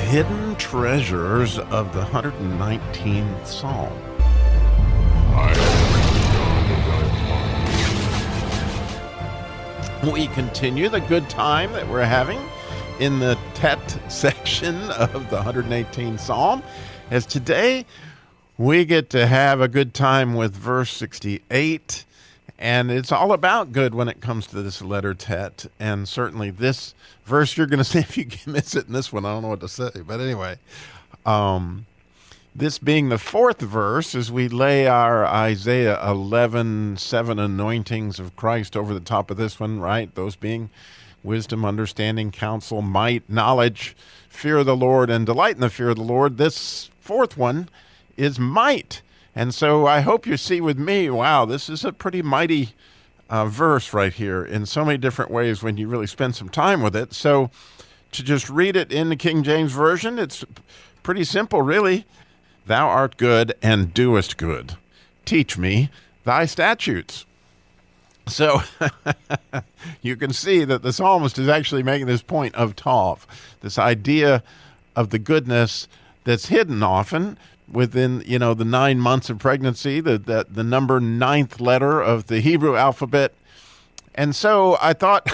hidden treasures of the 119th Psalm. We continue the good time that we're having in the Tet section of the 118th Psalm, as today we get to have a good time with verse 68, and it's all about good when it comes to this letter Tet, and certainly this verse you're going to see if you can miss it in this one. I don't know what to say, but anyway, this being the fourth verse, as we lay our Isaiah 11:7 anointings of Christ over the top of this one, right? Those being wisdom, understanding, counsel, might, knowledge, fear of the Lord, and delight in the fear of the Lord. This fourth one is might. And so I hope you see with me, wow, this is a pretty mighty verse right here in so many different ways when you really spend some time with it. So to just read it in the King James Version, it's pretty simple, really. Thou art good and doest good. Teach me thy statutes. So you can see that the psalmist is actually making this point of Tov, this idea of the goodness that's hidden often within, the 9 months of pregnancy, the number 9th letter of the Hebrew alphabet. And so I thought,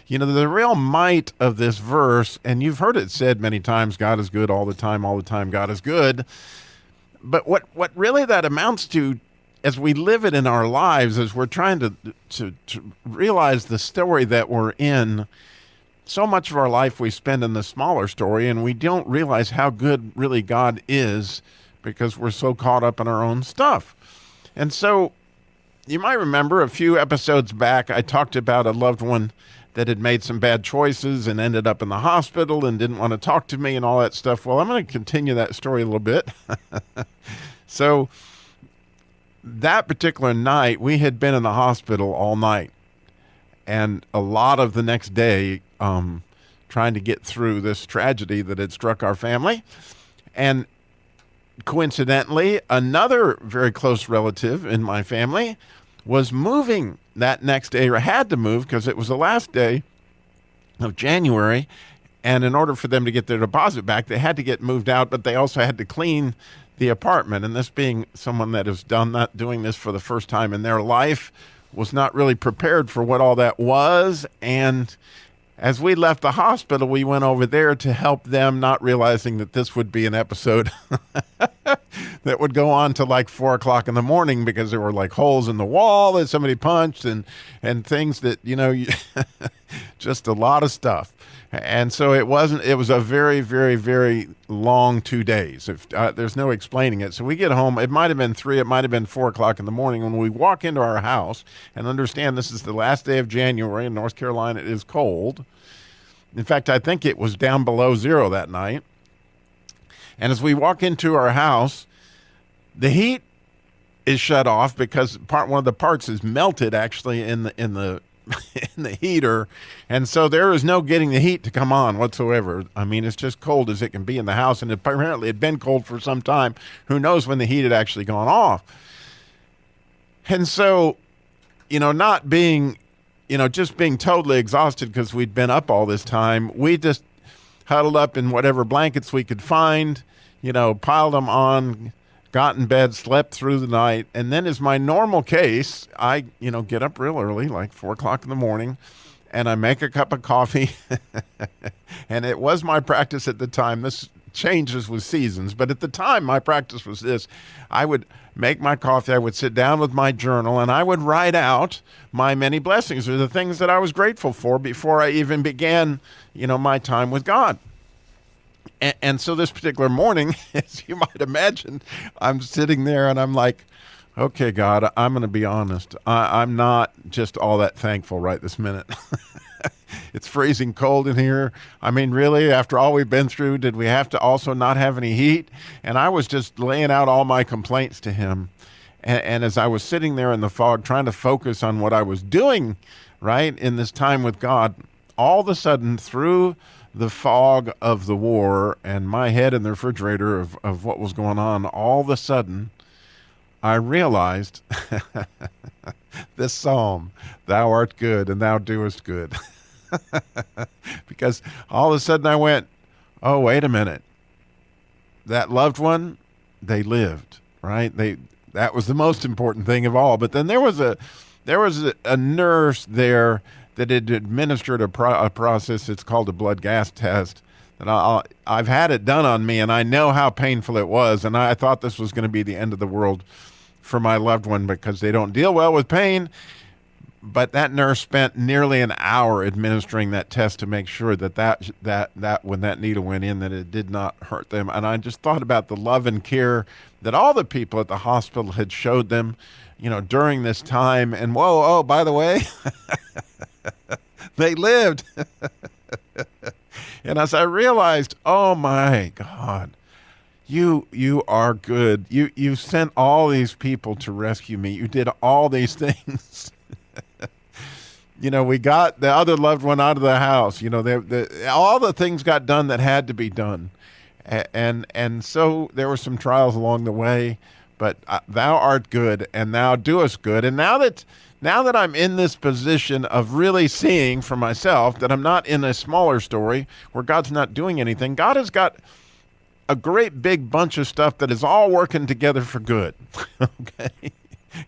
the real might of this verse, and you've heard it said many times, God is good all the time, God is good. But what really that amounts to, as we live it in our lives, as we're trying to realize the story that we're in, so much of our life we spend in the smaller story, and we don't realize how good really God is because we're so caught up in our own stuff. And so you might remember a few episodes back, I talked about a loved one that had made some bad choices and ended up in the hospital and didn't want to talk to me and all that stuff. Well, I'm going to continue that story a little bit. So that particular night, we had been in the hospital all night and a lot of the next day trying to get through this tragedy that had struck our family. And coincidentally, another very close relative in my family was moving that next day, or had to move because it was the last day of January. And in order for them to get their deposit back, they had to get moved out, but they also had to clean the apartment. And this being someone that has doing this for the first time in their life, was not really prepared for what all that was. And as we left the hospital, we went over there to help them, not realizing that this would be an episode that would go on to like 4 o'clock in the morning, because there were like holes in the wall that somebody punched and things that, just a lot of stuff. And so it was a very, very, very long 2 days. There's no explaining it. So we get home, it might have been 3, it might have been 4 o'clock in the morning when we walk into our house and understand this is the last day of January in North Carolina. It is cold. In fact, I think it was down below zero that night. And as we walk into our house, the heat is shut off because one of the parts is melted actually in the in the heater, and so there is no getting the heat to come on whatsoever. I mean, it's just cold as it can be in the house, and apparently it had been cold for some time. Who knows when the heat had actually gone off? And so, not being, just being totally exhausted because we'd been up all this time, we just huddled up in whatever blankets we could find, piled them on, got in bed, slept through the night, and then as my normal case, I, get up real early, like 4 o'clock in the morning, and I make a cup of coffee. And it was my practice at the time. This changes with seasons, but at the time, my practice was this. I would make my coffee, I would sit down with my journal, and I would write out my many blessings, or the things that I was grateful for before I even began, my time with God. And so this particular morning, as you might imagine, I'm sitting there and I'm like, okay, God, I'm going to be honest. I'm not just all that thankful right this minute. It's freezing cold in here. I mean, really, after all we've been through, did we have to also not have any heat? And I was just laying out all my complaints to him. And as I was sitting there in the fog, trying to focus on what I was doing, right, in this time with God, all of a sudden, through the fog of the war and my head in the refrigerator of what was going on, all of a sudden, I realized this psalm, thou art good and thou doest good. Because all of a sudden I went, oh, wait a minute. That loved one, they lived, right? That was the most important thing of all. But then there was a nurse there that had administered a process. It's called a blood gas test. And I've had it done on me, and I know how painful it was. And I thought this was going to be the end of the world for my loved one because they don't deal well with pain. But that nurse spent nearly an hour administering that test to make sure that when that needle went in, that it did not hurt them. And I just thought about the love and care that all the people at the hospital had showed them, during this time. And oh, by the way, they lived. And as I realized, oh my God, you are good. You sent all these people to rescue me. You did all these things. We got the other loved one out of the house. All the things got done that had to be done. And so there were some trials along the way, but thou art good, and thou doest good. And now that I'm in this position of really seeing for myself that I'm not in a smaller story where God's not doing anything, God has got a great big bunch of stuff that is all working together for good. Okay?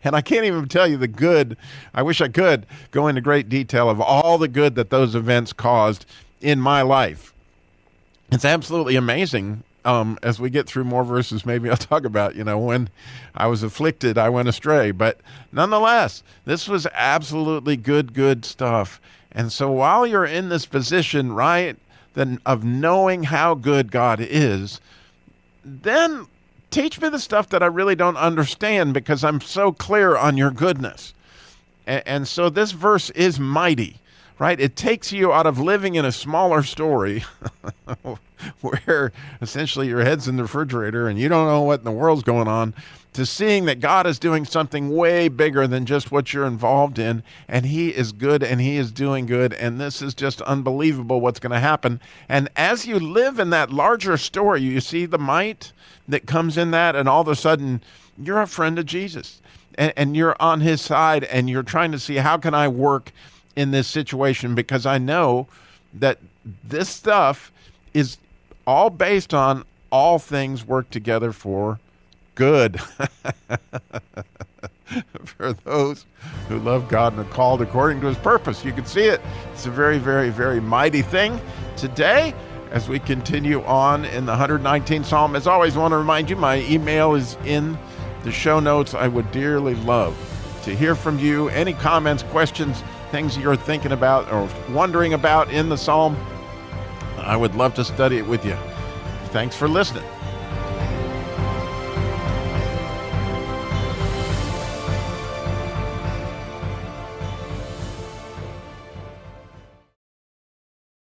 And I can't even tell you the good. I wish I could go into great detail of all the good that those events caused in my life. It's absolutely amazing. As we get through more verses, maybe I'll talk about, when I was afflicted, I went astray. But nonetheless, this was absolutely good stuff. And so while you're in this position, right, then of knowing how good God is, then teach me the stuff that I really don't understand because I'm so clear on your goodness. And so this verse is mighty, right? It takes you out of living in a smaller story where essentially your head's in the refrigerator and you don't know what in the world's going on, to seeing that God is doing something way bigger than just what you're involved in, and he is good and he is doing good, and this is just unbelievable what's going to happen. And as you live in that larger story, you see the might that comes in that, and all of a sudden you're a friend of Jesus and you're on his side, and you're trying to see, how can I work in this situation, because I know that this stuff is all based on all things work together for good for those who love God and are called according to his purpose. You can see it. It's a very, very, very mighty thing today as we continue on in the 119th Psalm. As always, I want to remind you, my email is in the show notes. I would dearly love to hear from you. Any comments, questions, things you're thinking about or wondering about in the Psalm, I would love to study it with you. Thanks for listening.